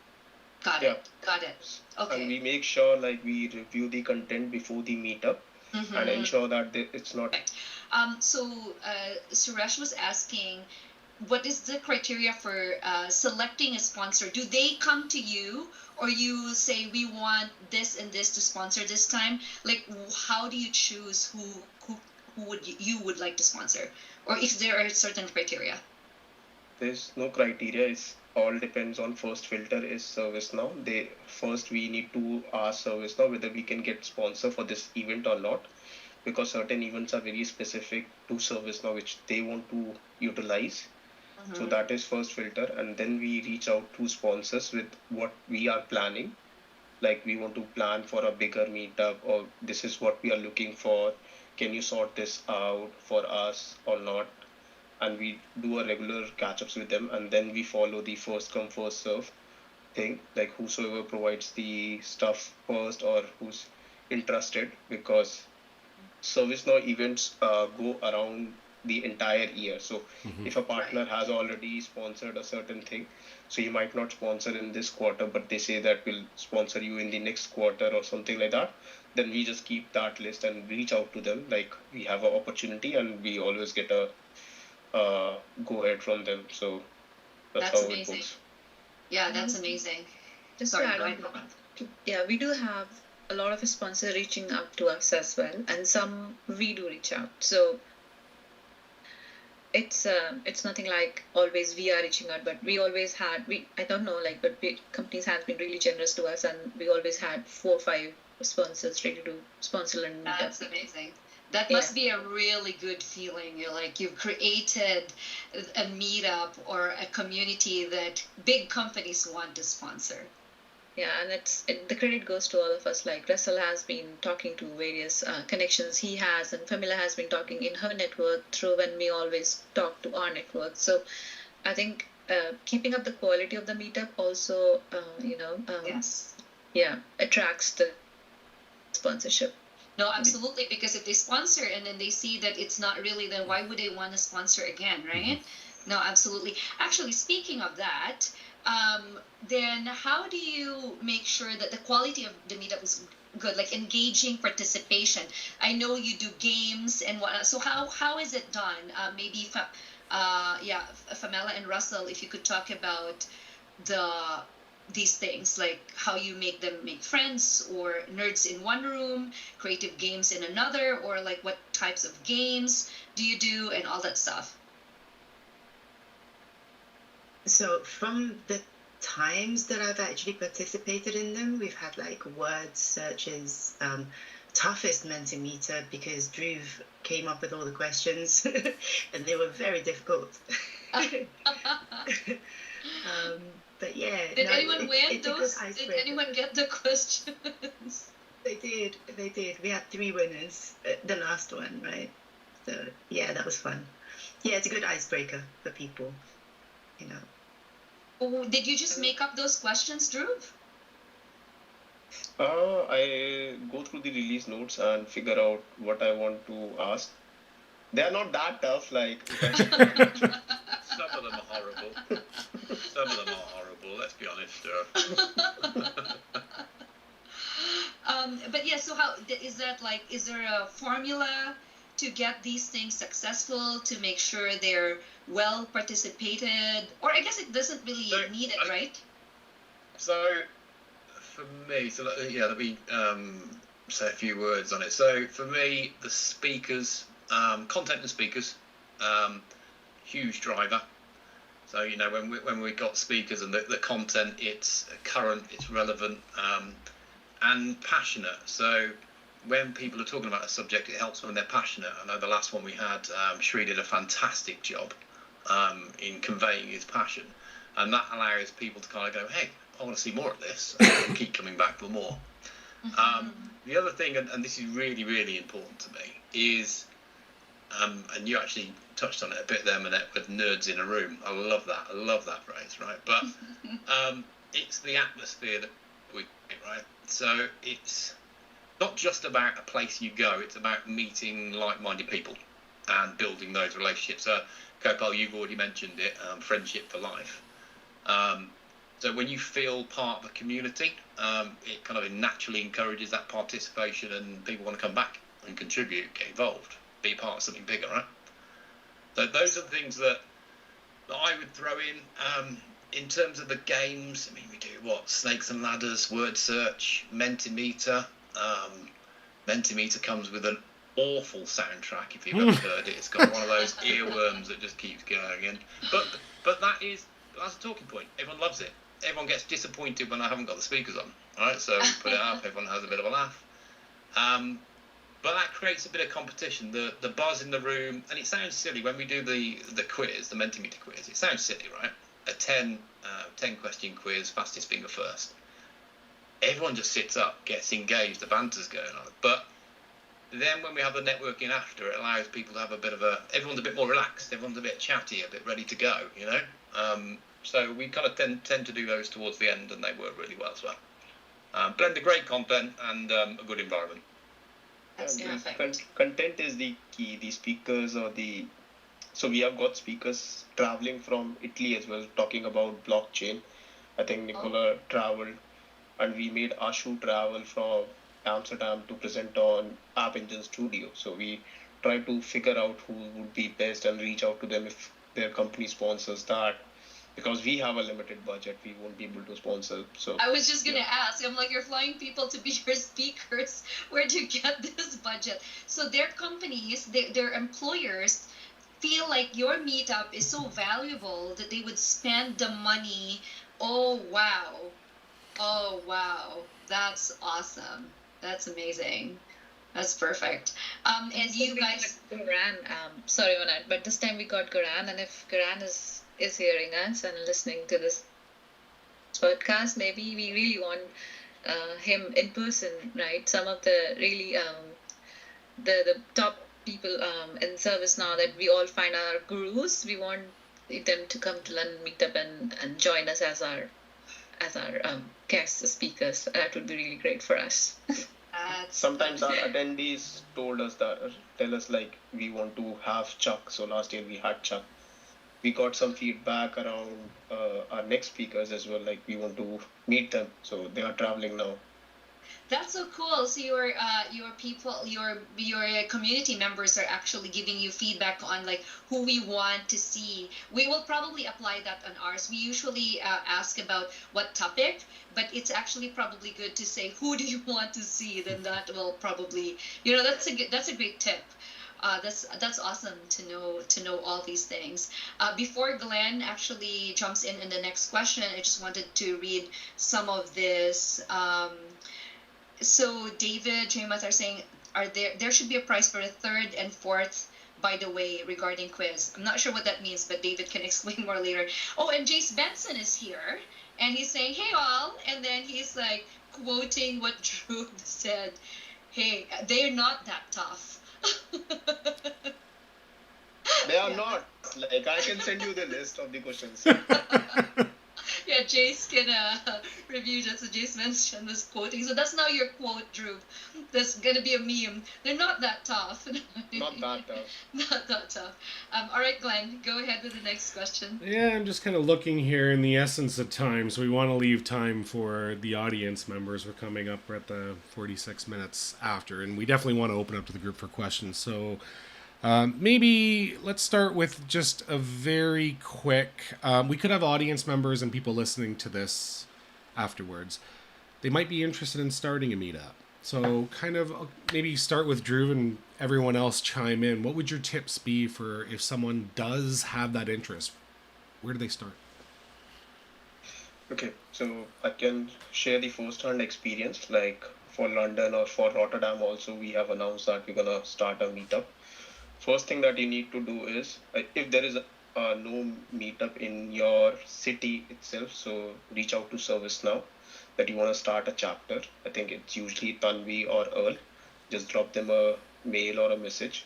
Got Yeah. it. Got it. and Okay. we make sure like we review the content before the meetup and ensure that it's not. So Suresh was asking, what is the criteria for selecting a sponsor? Do they come to you, or you say we want this and this to sponsor this time? Like, how do you choose who would like to sponsor, or if there are certain criteria? There's no criteria. It's all depends on first filter is ServiceNow. They first we need to ask ServiceNow whether we can get sponsor for this event or not, because certain events are very specific to ServiceNow which they want to utilize. So that is first filter, and then we reach out to sponsors with what we are planning. Like we want to plan for a bigger meetup, or this is what we are looking for. Can you sort this out for us or not? And we do a regular catch ups with them, and then we follow the first come first serve thing, like whosoever provides the stuff first or who's interested, because ServiceNow events go around the entire year. So if a partner has already sponsored a certain thing, so you might not sponsor in this quarter, but they say that we'll sponsor you in the next quarter or something like that, then we just keep that list and reach out to them. Like we have an opportunity, and we always get a go ahead from them. So that's how amazing. it goes. Yeah, that's amazing. Just Sorry, to add go on ahead. to that. Yeah, we do have a lot of sponsors reaching out to us as well, and some we do reach out. So it's nothing like always we are reaching out, but we always had I don't know, like, but companies have been really generous to us, and we always had 4 or 5 sponsors ready to sponsor and meet That's up. amazing. That must be a really good feeling. You're like, you've created a meetup or a community that big companies want to sponsor. Yeah, and the credit goes to all of us. Like Russell has been talking to various connections he has, and Famila has been talking in her network through when we always talk to our network. So I think keeping up the quality of the meetup also, Yes. attracts the sponsorship. No, absolutely. Because if they sponsor and then they see that it's not really, then why would they want to sponsor again, right? No, absolutely. Actually, speaking of that, then how do you make sure that the quality of the meetup is good, like engaging participation? I know you do games and whatnot. So how is it done? Maybe, Famela and Russell, if you could talk about these things, like how you make them make friends, or nerds in one room, creative games in another, or like what types of games do you do and all that stuff. So from the times that I've actually participated in them, we've had like word searches, toughest Mentimeter, because Dhruv came up with all the questions and they were very difficult. But yeah. Did anyone win those? Did icebreaker. anyone get the questions? They did. We had 3 winners, the last one, right? So yeah, that was fun. Yeah, it's a good icebreaker for people, Oh, did you just make up those questions, Dhruv? I go through the release notes and figure out what I want to ask. They are not that tough. Like Some of them are horrible. Some of them are horrible. Let's be honest. But yeah, so how is that like? Is there a formula to get these things successful to make sure they're well participated? Or I guess it doesn't really need it, right? So for me, let me say a few words on it. So for me, the speakers, content and speakers, huge driver. So when we got speakers and the content, it's current, it's relevant, and passionate. So when people are talking about a subject, it helps when they're passionate. I know the last one we had, Shri did a fantastic job in conveying his passion, and that allows people to kind of go, hey, I want to see more of this, and keep coming back for more. The other thing, and this is really, really important to me, is, and you actually touched on it a bit there, Manette, with nerds in a room. I love that phrase, right? But it's the atmosphere that we get, right? So it's not just about a place you go, it's about meeting like-minded people and building those relationships. Gopal, you've already mentioned it, friendship for life. So when you feel part of a community, it kind of naturally encourages that participation, and people want to come back and contribute, get involved, be part of something bigger, right? So those are the things that I would throw in. In terms of the games, I mean, we do Snakes and Ladders, Word Search, Mentimeter. Mentimeter comes with an awful soundtrack. If you've ever heard it, it's got one of those earworms that just keeps going in. But that's a talking point. Everyone loves it. Everyone gets disappointed when I haven't got the speakers on. Right, so we put it up. Everyone has a bit of a laugh. But that creates a bit of competition. The buzz in the room, and it sounds silly when we do the quiz, the Mentimeter quiz. It sounds silly, right? A 10 question quiz, fastest finger first. Everyone just sits up, gets engaged, the banter's going on. But then when we have the networking after, it allows people to have everyone's a bit more relaxed, everyone's a bit chatty, a bit ready to go, So we kind of tend to do those towards the end, and they work really well as well. Blend the great content and a good environment. Content is the key. The speakers so we have got speakers traveling from Italy as well, talking about blockchain. I think Nicola traveled, and we made Ashu travel from Amsterdam to present on App Engine Studio. So we try to figure out who would be best and reach out to them if their company sponsors that. Because we have a limited budget, we won't be able to sponsor. So I was just gonna ask. I'm like, you're flying people to be your speakers. Where do you get this budget? So their companies, their employers, feel like your meetup is so valuable that they would spend the money. Oh wow, that's awesome. That's amazing. That's perfect. And you guys, Garan, sorry, Manat, but this time we got Garan, and if Garan is hearing us and listening to this podcast, maybe we really want him in person, right? Some of the really the top people in ServiceNow that we all find our gurus. We want them to come to London Meetup and join us as our guest speakers. That would be really great for us. Sometimes our attendees tell us like we want to have Chuck. So last year we had Chuck. We got some feedback around our next speakers as well. Like we want to meet them, so they are traveling now. That's so cool. So your people, your community members are actually giving you feedback on like who we want to see. We will probably apply that on ours. We usually ask about what topic, but it's actually probably good to say who do you want to see. Then that will probably, that's a great tip. That's awesome to know all these things. Before Glenn actually jumps in the next question, I just wanted to read some of this. So David, Jamath are saying, there should be a price for a third and fourth, by the way, regarding quiz. I'm not sure what that means, but David can explain more later. Oh, and Jace Benson is here, and he's saying, hey all, and then he's like quoting what Drew said, hey, they're not that tough. They are not. Like I can send you the list of the questions. Yeah, Jace review just Jace mentioned was quoting. So that's now your quote, Drew. That's gonna be a meme. They're not that tough. Not that tough. Not that tough. All right, Glenn, go ahead with the next question. Yeah, I'm just kind of looking here in the essence of time, so we want to leave time for the audience members. We're coming up at the 46 minutes after, and we definitely want to open up to the group for questions. So maybe let's start with just a very quick. We could have audience members and people listening to this afterwards. They might be interested in starting a meetup. So kind of maybe start with Drew and everyone else chime in. What would your tips be for if someone does have that interest? Where do they start? Okay, so I can share the first-hand experience. Like for London or for Rotterdam, also we have announced that we're gonna start a meetup. First thing that you need to do is if there is no meetup in your city itself, so reach out to ServiceNow that you want to start a chapter. I think it's usually Tanvi or Earl. Just drop them a mail or a message.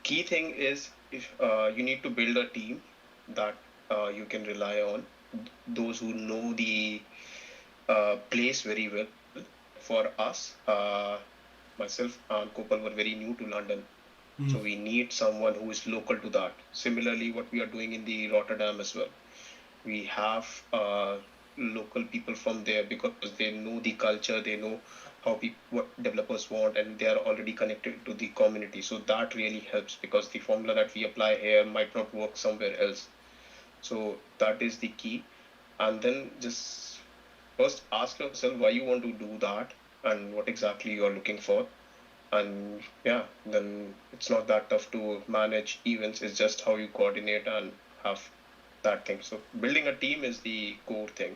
Key thing is if you need to build a team that you can rely on, those who know the place very well. For us, myself and Kopal were very new to London. So we need someone who is local to that. Similarly, what we are doing in the Rotterdam as well. We have local people from there because they know the culture, they know what developers want, and they are already connected to the community. So that really helps because the formula that we apply here might not work somewhere else. So that is the key. And then just first ask yourself why you want to do that and what exactly you are looking for. And yeah, then it's not that tough to manage events. It's just how you coordinate and have that thing. So building a team is the core thing.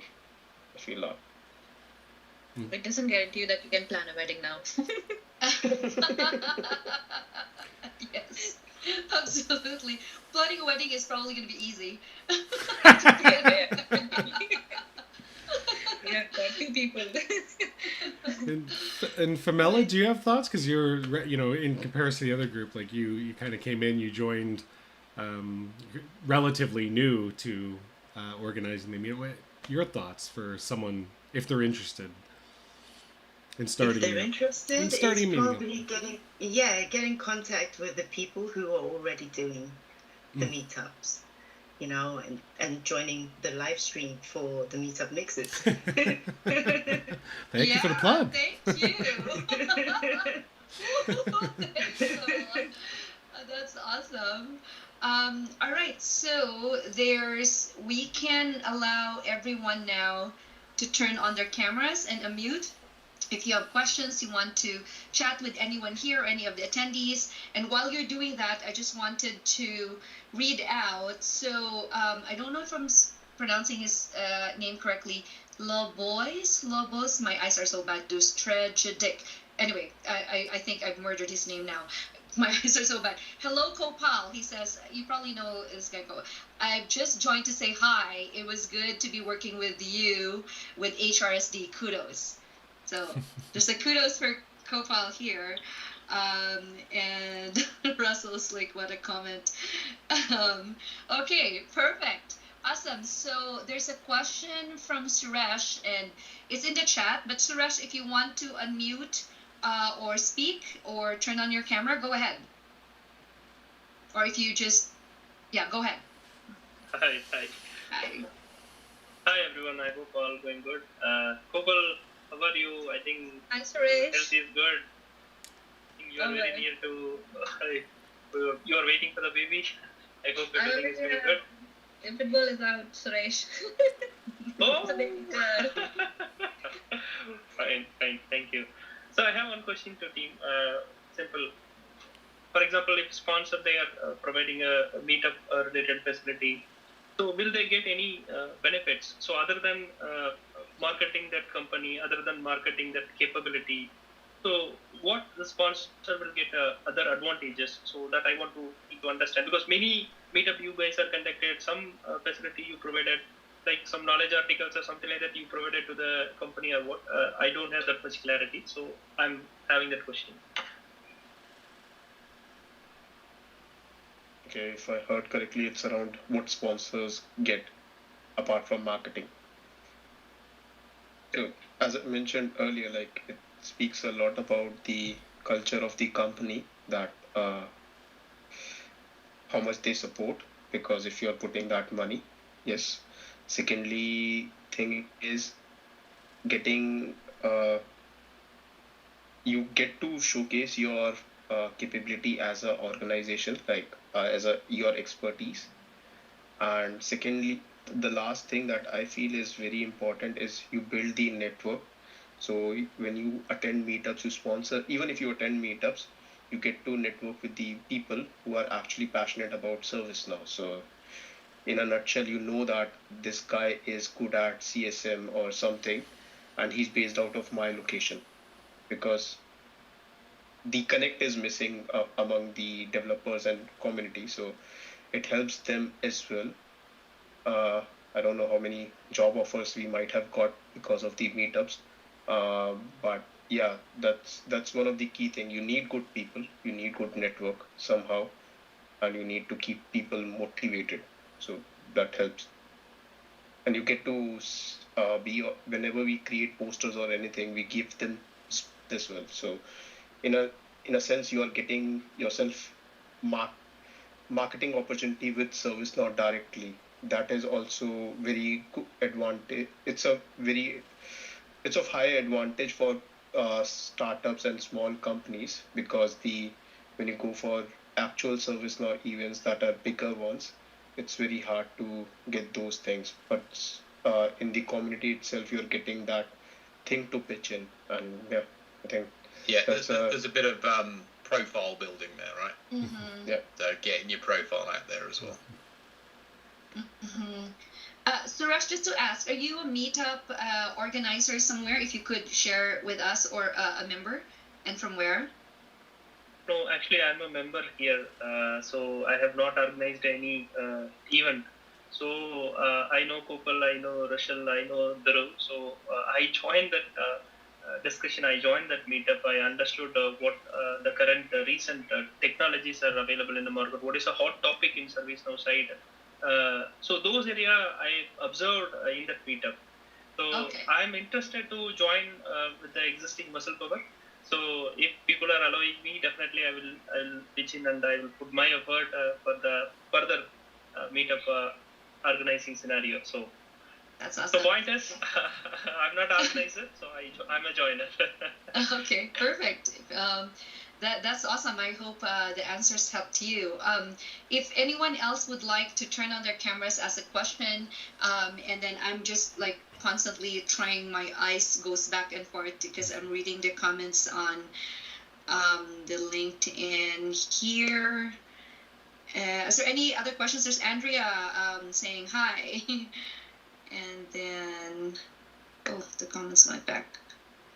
I feel that. It doesn't guarantee you that you can plan a wedding now. Yes, absolutely. Planning a wedding is probably going to be easy. Yeah, 2 people. And Famela, do you have thoughts? Because you're, in comparison to the other group, like you kind of came in, you joined relatively new to organizing the meetup. Your thoughts for someone if they're interested in starting? If they're interested, it's starting probably get in contact with the people who are already doing the meetups, and joining the live stream for the Meetup Mixers. Thank you for the plug. Thank you. That's awesome. All right, so we can allow everyone now to turn on their cameras and unmute. If you have questions, you want to chat with anyone here, any of the attendees. And while you're doing that, I just wanted to read out. So I don't know if I'm pronouncing his name correctly. Lobos, my eyes are so bad. Dustredic. Anyway, I think I've murdered his name now. My eyes are so bad. Hello, Kopal. He says, you probably know this guy. I've just joined to say hi. It was good to be working with you with HRSD. Kudos. So just a kudos for Kopal here. And Russell's like, what a comment. Okay, perfect. Awesome. So there's a question from Suresh, and it's in the chat. But Suresh, if you want to unmute or speak or turn on your camera, go ahead. Or if you just, go ahead. Hi. Hi everyone. I hope all going good. Kopal, how are you? I think Hi, Suresh. health is good. I think you are very near to. You are waiting for the baby. I hope everything is going good. Pitbull is out, Suresh. Oh. It's a baby girl. Fine. Thank you. So I have one question to team. Simple. For example, if sponsor they are providing a meetup related facility, so will they get any benefits? So other than marketing that company, other than marketing that capability, so what the sponsor will get other advantages? So that I want to understand, because many meetup you guys are conducted, some facility you provided, like some knowledge articles or something like that you provided to the company or what. I don't have that much clarity, so I'm having that question. Okay, if I heard correctly, it's around what sponsors get apart from marketing. So, as I mentioned earlier, like it speaks a lot about the culture of the company that how much they support, because if you're putting that money, yes. Secondly, thing is getting you get to showcase your capability as an organization, like as a your expertise. And secondly, the last thing that I feel is very important is you build the network. So when you attend meetups, you sponsor, even if you attend meetups, you get to network with the people who are actually passionate about ServiceNow. So in a nutshell, you know that this guy is good at CSM or something, and he's based out of my location, because the connect is missing among the developers and community. So it helps them as well. uh, I don't know how many job offers we might have got because of the meetups. But yeah, that's one of the key thing. You need good people, you need good network somehow, and you need to keep people motivated. So that helps, and you get to be, whenever we create posters or anything, we give them as well. So in a sense, you are getting yourself marketing opportunity with ServiceNow directly. That is also very good advantage. It's of high advantage for startups and small companies, because the when you go for actual ServiceNow events that are bigger ones, it's very hard to get those things. But in the community itself, you're getting that thing to pitch in, and yeah, I think Yeah, there's a bit of profile building there, right? Mm-hmm. yeah. So getting your profile out there as well. Mm-hmm. Suresh, just to ask, are you a meetup organizer somewhere? If you could share with us, or a member, and from where? No, actually, I'm a member here, so I have not organized any event. So I know Kopal, I know Rachel, I know Dhruv. So I joined that discussion. I joined that meetup. I understood what the current recent technologies are available in the market. What is a hot topic in ServiceNow side? So those area I observed in that meetup. So Okay. I'm interested to join with the existing muscle power. So if people are allowing me, definitely I'll pitch in, and I will put my effort for the further meetup organizing scenario. So That's awesome. the point is, I'm not organizer, so I'm a joiner. Okay, perfect. That's awesome. I hope the answers helped you. If anyone else would like to turn on their cameras, ask a question, and then I'm just like constantly trying, my eyes goes back and forth because I'm reading the comments on the LinkedIn here. Is there any other questions? There's Andrea saying hi. And then, oh, the comments went back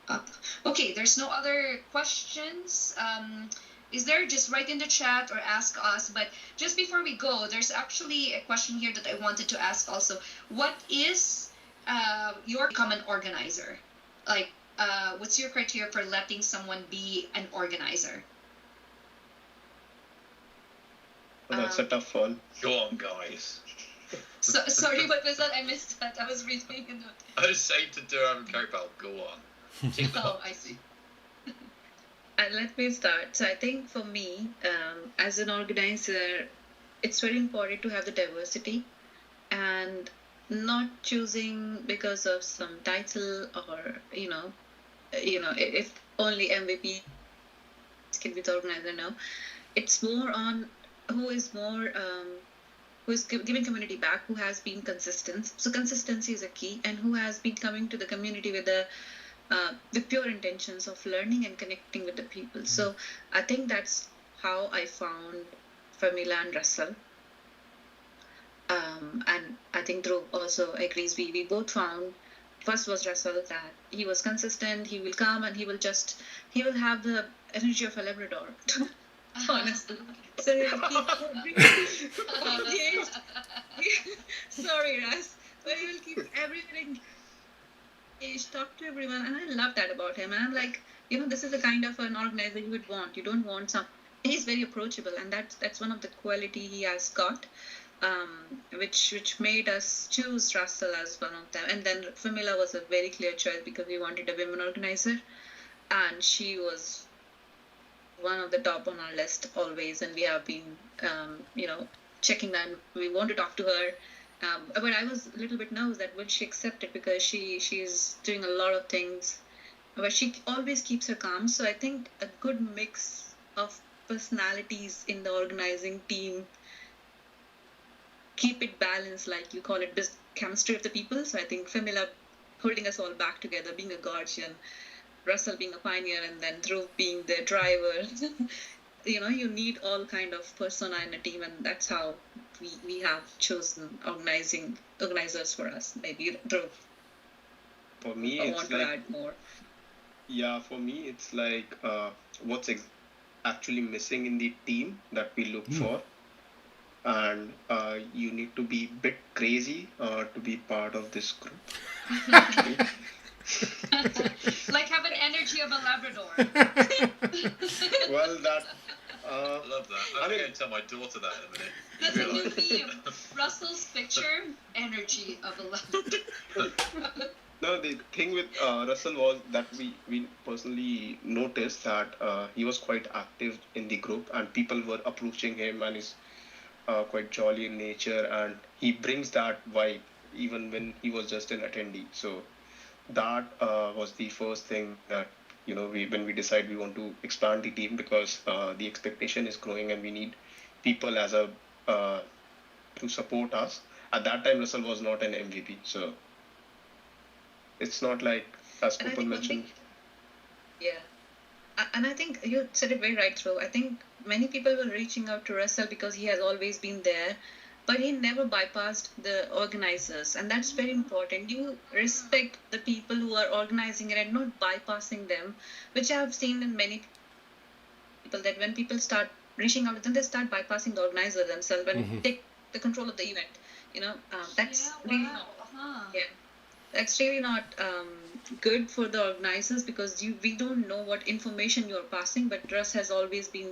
up. Okay, there's no other questions. Is there? Just write in the chat or ask us. But just before we go, there's actually a question here that I wanted to ask also. What is your become an organizer? Like, what's your criteria for letting someone be an organizer? That's a tough one. Go on, guys. So, sorry, what was that? I missed that. I was reading a note. I was saying to Durham and Kopal, go on. Oh, I see. Let me start. So I think for me, as an organizer, it's very important to have the diversity and not choosing because of some title, or if only MVP can be the organizer. No, it's more on who is more who is giving community back, who has been consistent. So consistency is a key, and who has been coming to the community with pure intentions of learning and connecting with the people. So I think that's how I found Famila and Russell. And I think Dhruv also agrees. We both found, first was Russell, that he was consistent, he will come and he will have the energy of a Labrador. Honestly. So sorry, Russ, but he will keep everything engaged, talk to everyone, and I love that about him. And I'm like, this is the kind of an organizer you would want. You don't want some. He's very approachable, and that's one of the quality he has got. which made us choose Russell as one of them. And then Famila was a very clear choice because we wanted a women organizer, and she was one of the top on our list always, and we have been checking that. We want to talk to her, but I was a little bit nervous that will she accept it, because she's doing a lot of things, but she always keeps her calm. So I think a good mix of personalities in the organizing team keep it balanced, like you call it, chemistry of the people. So I think Famila holding us all back together, being a guardian, Russell being a pioneer, and then Dhruv being the driver. You need all kind of persona in a team, and that's how we have chosen organizers for us. Maybe Dhruv. For me, I it's want to like, add more. yeah, for me, it's like what's actually missing in the team that we look for. And you need to be a bit crazy to be part of this group. Like have an energy of a Labrador. Well, that. I love that. I'm going to tell my daughter that in a minute. That's a new meme. Russell's picture, energy of a Labrador. No, the thing with Russell was that we personally noticed that he was quite active in the group, and people were approaching him, and he's quite jolly in nature, and he brings that vibe even when he was just an attendee. So that was the first thing that when we decide we want to expand the team, because the expectation is growing and we need people as a to support us. At that time, Russell was not an MVP, so it's not like, as Kupal mentioned. And I think you said it very right, Dhruv. I think many people were reaching out to Russell because he has always been there, but he never bypassed the organizers, and that's very important. You respect the people who are organizing it and not bypassing them, which I have seen in many people, that when people start reaching out to them, they start bypassing the organizer themselves and take the control of the event. That's really that's really not good for the organizers, because we don't know what information you're passing, but Russ has always been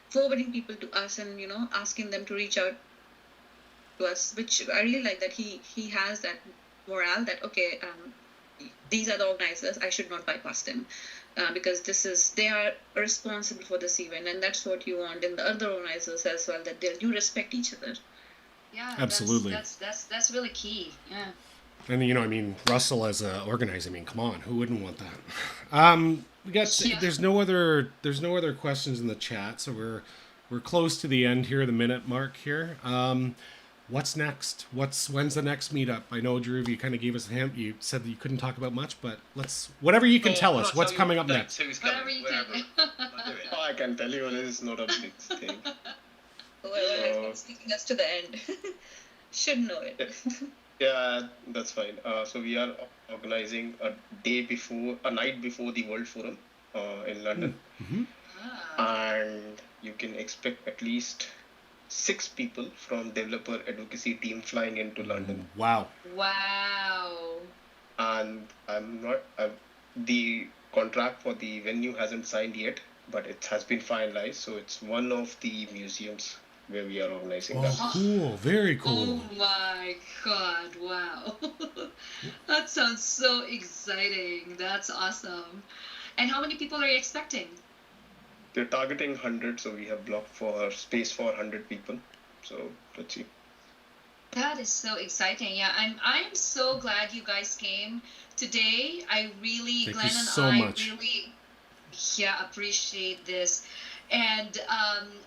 forwarding people to us and asking them to reach out to us, which I really like, that he has that morale that okay, these are the organizers, I should not bypass them, because they are responsible for this event, and that's what you want in the other organizers as well, that you respect each other. Yeah, absolutely. That's really key. Yeah. And Russell as an organizer, come on, who wouldn't want that? We got there's no other questions in the chat, so we're close to the end here, the minute mark here. What's next? When's the next meetup? I know, Dhruv, you kind of gave us a hint. You said that you couldn't talk about much, but whatever you can tell us. What's coming up next? Whatever you can. I can tell you, it is not a big thing. Whoever has been speaking us to the end should know it. Yeah, that's fine. So we are organizing a night before the World Forum in London. And you can expect at least 6 people from developer advocacy team flying into London. Wow. And the contract for the venue hasn't signed yet, but it has been finalized. So it's one of the museums where we are organizing that. Cool. Very cool. Oh my God, wow. That sounds so exciting. That's awesome. And how many people are you expecting? They're targeting 100, so we have blocked for space for 100 people. So let's see. That is so exciting. Yeah, I'm so glad you guys came today. I really, Thank Glenn you and so I much. really appreciate this. And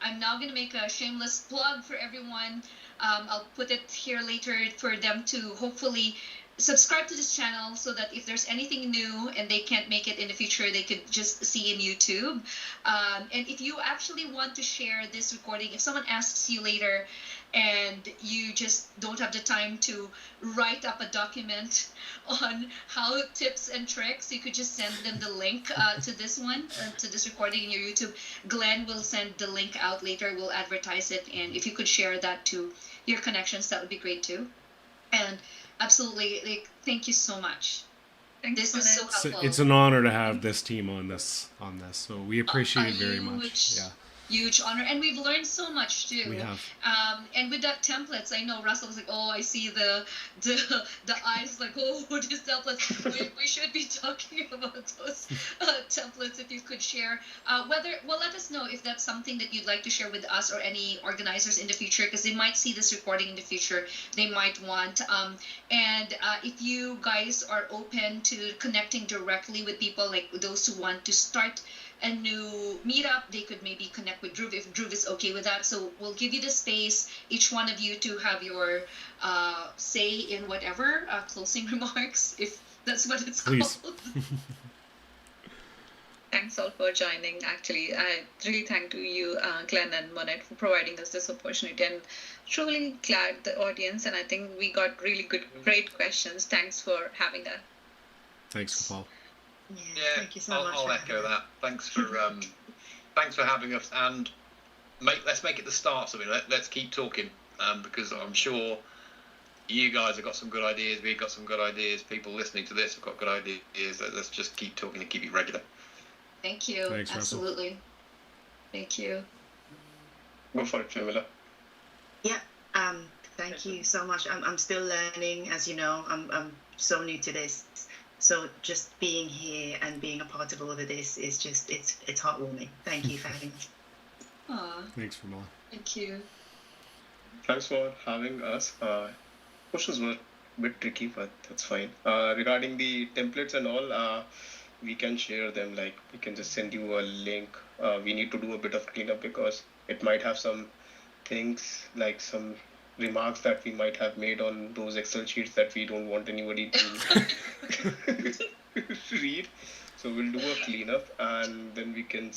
I'm now going to make a shameless plug for everyone. I'll put it here later for them to hopefully subscribe to this channel, so that if there's anything new and they can't make it in the future, they could just see in YouTube. And if you actually want to share this recording, if someone asks you later and you just don't have the time to write up a document on how tips and tricks, you could just send them the link to this one, to this recording in your YouTube. Glenn will send the link out later. We'll advertise it. And if you could share that to your connections, that would be great too. And absolutely, thank you so much. This is so helpful. It's an honor to have this team on this. So we appreciate it very much. Yeah. huge honor, and we've learned so much too. We have. And with that templates, I know Russell was like, "Oh, I see the eyes like, oh, these templates." We should be talking about those templates if you could share. Let us know if that's something that you'd like to share with us or any organizers in the future, because they might see this recording in the future. They might want. And if you guys are open to connecting directly with people, like those who want to start a new meetup, they could maybe connect with Dhruv if Dhruv is okay with that. So we'll give you the space, each one of you, to have your say in whatever closing remarks, if that's what it's Please. called. Thanks all for joining. Actually, I really thank to you, Glenn and Monette, for providing us this opportunity, and truly glad the audience. And I think we got really great questions. Thanks for having that. Thanks, Paul. Yeah, thank you so much. I'll echo that. Thanks for having us, and let's make it the start of something. Let's keep talking, because I'm sure you guys have got some good ideas. We've got some good ideas. People listening to this have got good ideas. Let's just keep talking and keep it regular. Thank you. Thanks, Russell. Absolutely. Thank you. Go for it, Jamila. Yeah. Thank you so much. I'm still learning, as you know. I'm so new to this. So just being here and being a part of all of this is just it's heartwarming. Thank you for having us. Aw, Thanks, Ramala. thank you. Thanks for having us. Questions were a bit tricky, but that's fine. Regarding the templates and all, we can share them. Like, we can just send you a link. We need to do a bit of cleanup because it might have some things, like some remarks that we might have made on those Excel sheets that we don't want anybody to read. So we'll do a cleanup and then we can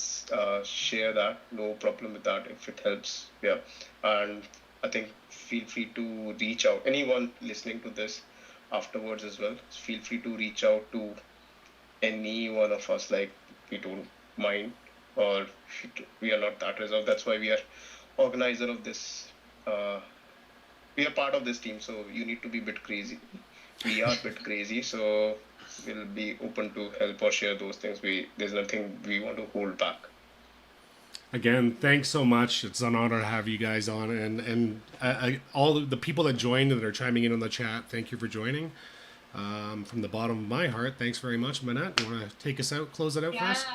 share that. No problem with that if it helps. Yeah. And I think feel free to reach out. Anyone listening to this afterwards as well, feel free to reach out to any one of us. Like, we don't mind, or we are not that reserved. That's why we are organizer of this. We are part of this team, so you need to be a bit crazy. We are a bit crazy, so we'll be open to help or share those things. There's nothing we want to hold back. Again, thanks so much. It's an honor to have you guys on, and all the people that joined and that are chiming in on the chat. Thank you for joining. From the bottom of my heart, thanks very much, Manette. You want to take us out, close it out for us?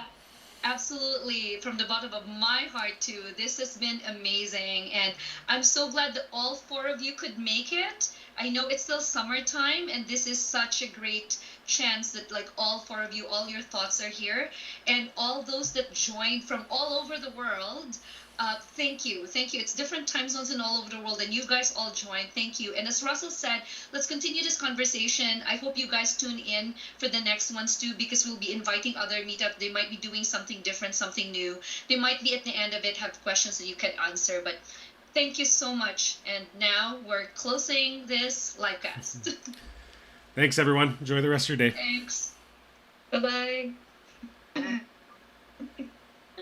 Absolutely. From the bottom of my heart too. This has been amazing, and I'm so glad that all four of you could make it. I know it's still summertime, and this is such a great chance that, like, all four of you, all your thoughts are here, and all those that joined from all over the world. Thank you. It's different time zones and all over the world, and you guys all joined. Thank you. And as Russell said, let's continue this conversation. I hope you guys tune in for the next ones too, because we'll be inviting other meetup. They might be doing something different, something new. They might be at the end of it have questions that you can answer. But thank you so much. And now we're closing this livecast. Thanks, everyone. Enjoy the rest of your day. Thanks. Bye-bye.